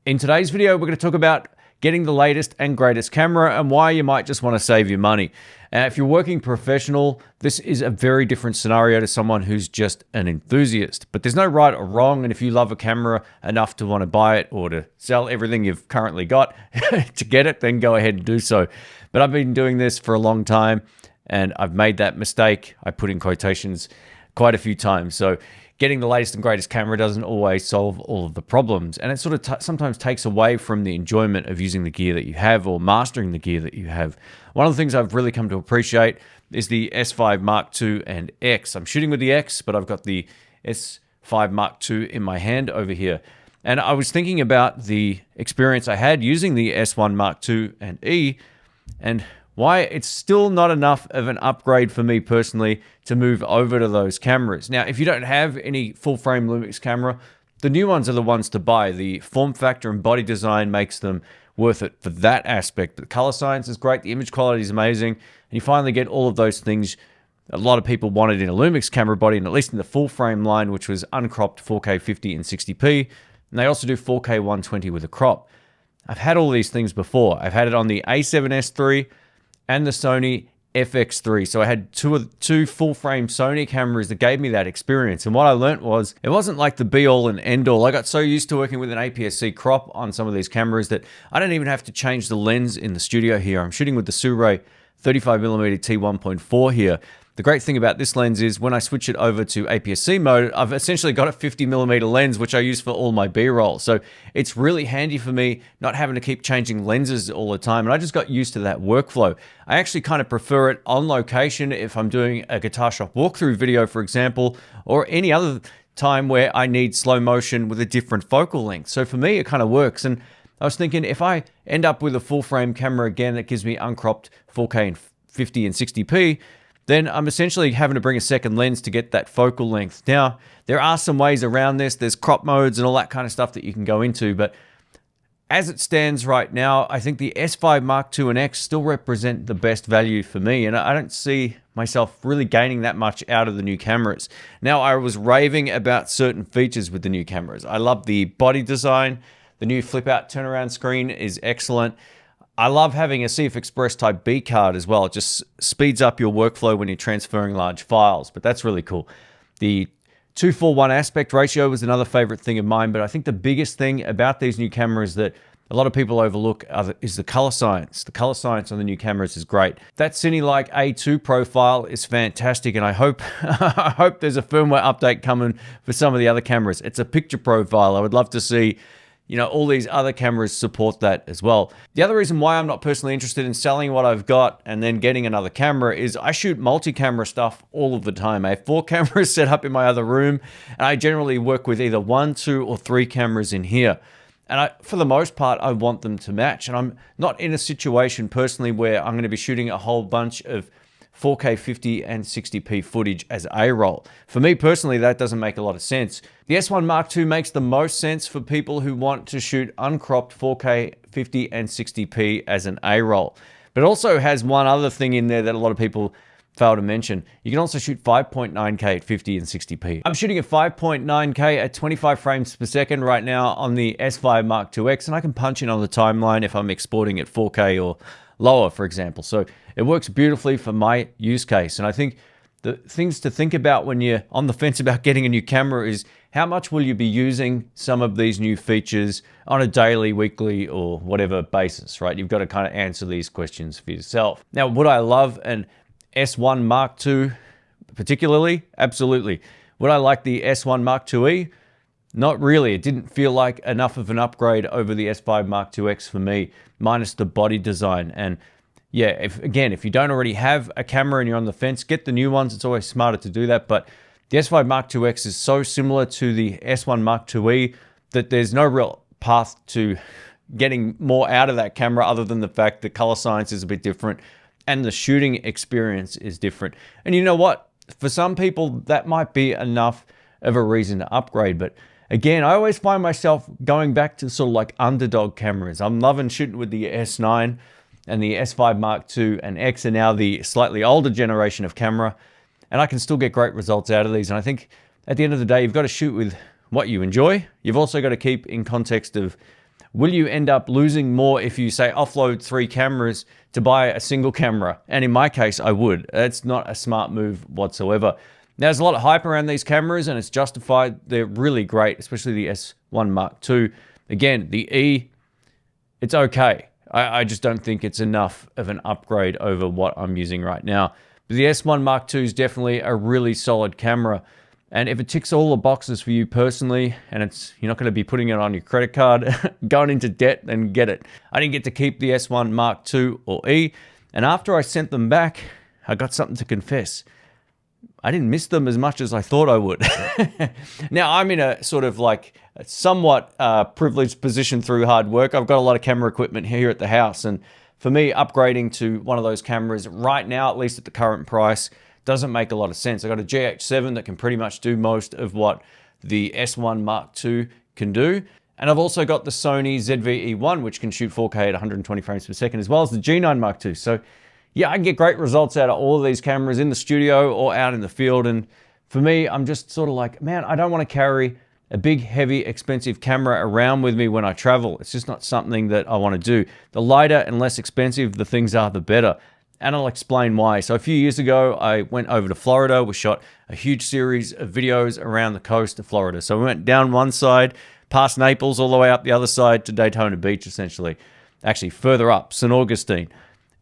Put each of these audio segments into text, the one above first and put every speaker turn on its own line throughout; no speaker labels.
In today's video, we're going to talk about getting the latest and greatest camera and why you might just want to save your money. If you're working professional, this is a very different scenario to someone who's just an enthusiast. But there's no right or wrong, and if you love a camera enough to want to buy it or to sell everything you've currently got to get it, then go ahead and do so. But I've been doing this for a long time, and I've made that mistake, I put in quotations, quite a few times. So getting the latest and greatest camera doesn't always solve all of the problems. And it sort of sometimes takes away from the enjoyment of using the gear that you have or mastering the gear that you have. One of the things I've really come to appreciate is the S5 Mark II and X. I'm shooting with the X, but I've got the S5 Mark II in my hand over here. And I was thinking about the experience I had using the S1 Mark II and E, and why it's still not enough of an upgrade for me personally to move over to those cameras. Now, if you don't have any full-frame Lumix camera, the new ones are the ones to buy. The form factor and body design makes them worth it for that aspect. But the color science is great, the image quality is amazing, and you finally get all of those things a lot of people wanted in a Lumix camera body, and at least in the full-frame line, which was uncropped 4K 50 and 60p, and they also do 4K 120 with a crop. I've had all these things before. I've had it on the A7S III, and the Sony FX3. So I had two full-frame Sony cameras that gave me that experience. And what I learned was it wasn't like the be-all and end-all. I got so used to working with an APS-C crop on some of these cameras that I don't even have to change the lens in the studio here. I'm shooting with the SIIE 35mm t1.4 here. The great thing about this lens is when I switch it over to APS-C mode, I've essentially got a 50mm lens, which I use for all my B-roll. So it's really handy for me not having to keep changing lenses all the time. And I just got used to that workflow. I actually kind of prefer it on location if I'm doing a guitar shop walkthrough video, for example, or any other time where I need slow motion with a different focal length. So for me, it kind of works. And I was thinking if I end up with a full frame camera again that gives me uncropped 4K and 50 and 60p, then I'm essentially having to bring a second lens to get that focal length. Now, there are some ways around this. There's crop modes and all that kind of stuff that you can go into, but as it stands right now, I think the S5 Mark II and X still represent the best value for me, and I don't see myself really gaining that much out of the new cameras. Now, I was raving about certain features with the new cameras. I love the body design. The new flip-out turnaround screen is excellent. I love having a CF Express Type B card as well. It just speeds up your workflow when you're transferring large files, but that's really cool. The 2:1 aspect ratio was another favorite thing of mine, but I think the biggest thing about these new cameras that a lot of people overlook is the color science. The color science on the new cameras is great. That Cine-like A2 profile is fantastic, and I hope there's a firmware update coming for some of the other cameras. It's a picture profile. I would love to see all these other cameras support that as well. The other reason why I'm not personally interested in selling what I've got and then getting another camera is I shoot multi-camera stuff all of the time. I have 4 cameras set up in my other room, and I generally work with either 1, 2, or 3 cameras in here. And for the most part, I want them to match. And I'm not in a situation personally where I'm going to be shooting a whole bunch of 4K 50 and 60p footage as A-roll. For me personally, that doesn't make a lot of sense. The S1 Mark II makes the most sense for people who want to shoot uncropped 4K 50 and 60p as an A-roll. But it also has one other thing in there that a lot of people fail to mention. You can also shoot 5.9K at 50 and 60p. I'm shooting at 5.9K at 25 frames per second right now on the S5 Mark IIX, and I can punch in on the timeline if I'm exporting at 4K or lower, for example. So it works beautifully for my use case. And I think the things to think about when you're on the fence about getting a new camera is how much will you be using some of these new features on a daily, weekly, or whatever basis, right? You've got to kind of answer these questions for yourself. Now, would I love an S1 Mark II particularly? Absolutely. Would I like the S1 Mark IIe? Not really. It didn't feel like enough of an upgrade over the S5 Mark IIX for me, minus the body design. And yeah, if you don't already have a camera and you're on the fence, get the new ones. It's always smarter to do that. But the S5 Mark IIX is so similar to the S1 Mark IIe that there's no real path to getting more out of that camera other than the fact the color science is a bit different and the shooting experience is different. And you know what? For some people, that might be enough of a reason to upgrade. But again, I always find myself going back to sort of like underdog cameras. I'm loving shooting with the S9 and the S5 Mark II and X are now the slightly older generation of camera, and I can still get great results out of these. And I think at the end of the day, you've got to shoot with what you enjoy. You've also got to keep in context of will you end up losing more if you say offload 3 cameras to buy a single camera? And in my case, I would. It's not a smart move whatsoever. Now, there's a lot of hype around these cameras and it's justified. They're really great, especially the S1 Mark II. Again, the E, it's okay. I just don't think it's enough of an upgrade over what I'm using right now. But the S1 Mark II is definitely a really solid camera. And if it ticks all the boxes for you personally, and you're not going to be putting it on your credit card, going into debt, then get it. I didn't get to keep the S1 Mark II or E. And after I sent them back, I got something to confess. I didn't miss them as much as I thought I would. Now, I'm in a sort of like a somewhat privileged position through hard work. I've got a lot of camera equipment here at the house. And for me, upgrading to one of those cameras right now, at least at the current price, doesn't make a lot of sense. I've got a GH7 that can pretty much do most of what the S1 Mark II can do. And I've also got the Sony ZV-E1, which can shoot 4K at 120 frames per second, as well as the G9 Mark II. So yeah, I can get great results out of all of these cameras in the studio or out in the field. And for me, I'm just sort of like, man, I don't want to carry a big, heavy, expensive camera around with me when I travel. It's just not something that I want to do. The lighter and less expensive the things are, the better. And I'll explain why. So a few years ago, I went over to Florida. We shot a huge series of videos around the coast of Florida. So we went down one side, past Naples, all the way up the other side to Daytona Beach, essentially. Actually, further up, St. Augustine.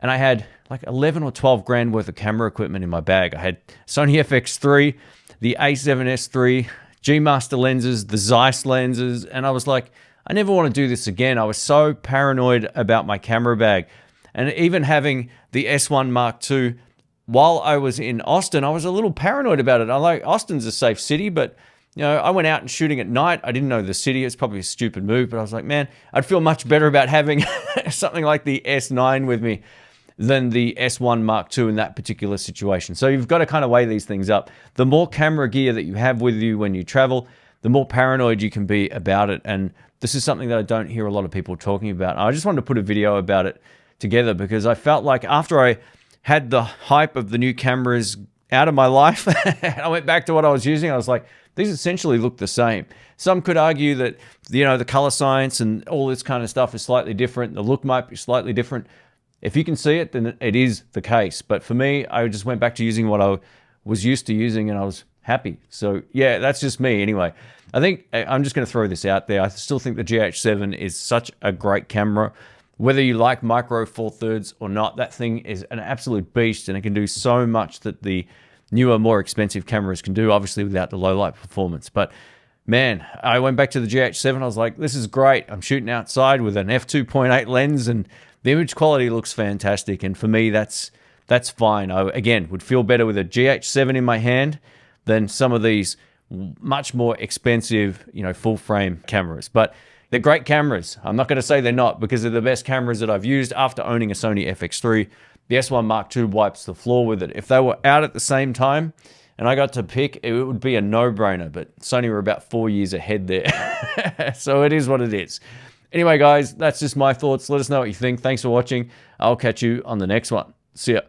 And I had like 11 or 12 grand worth of camera equipment in my bag. I had Sony FX3, the A7S III, G-Master lenses, the Zeiss lenses, and I was like, I never want to do this again. I was so paranoid about my camera bag. And even having the S1 Mark II, while I was in Austin, I was a little paranoid about it. I like, Austin's a safe city, but you know, I went out and shooting at night. I didn't know the city. It's probably a stupid move, but I was like, man, I'd feel much better about having something like the S9 with me than the S1 Mark II in that particular situation. So you've got to kind of weigh these things up. The more camera gear that you have with you when you travel, the more paranoid you can be about it. And this is something that I don't hear a lot of people talking about. I just wanted to put a video about it together because I felt like after I had the hype of the new cameras out of my life, I went back to what I was using. I was like, these essentially look the same. Some could argue that, you know, the color science and all this kind of stuff is slightly different. The look might be slightly different. If you can see it, then it is the case. But for me, I just went back to using what I was used to using and I was happy. So yeah, that's just me anyway. I think I'm just going to throw this out there. I still think the GH7 is such a great camera. Whether you like micro four thirds or not, that thing is an absolute beast and it can do so much that the newer, more expensive cameras can do, obviously without the low light performance. But man, I went back to the GH7. I was like, this is great. I'm shooting outside with an f2.8 lens and the image quality looks fantastic. And for me, that's fine. I, again, would feel better with a GH7 in my hand than some of these much more expensive, you know, full frame cameras. But they're great cameras. I'm not going to say they're not because they're the best cameras that I've used after owning a Sony FX3. The S1 Mark II wipes the floor with it. If they were out at the same time and I got to pick, it would be a no-brainer. But Sony were about 4 years ahead there. So it is what it is. Anyway, guys, that's just my thoughts. Let us know what you think. Thanks for watching. I'll catch you on the next one. See ya.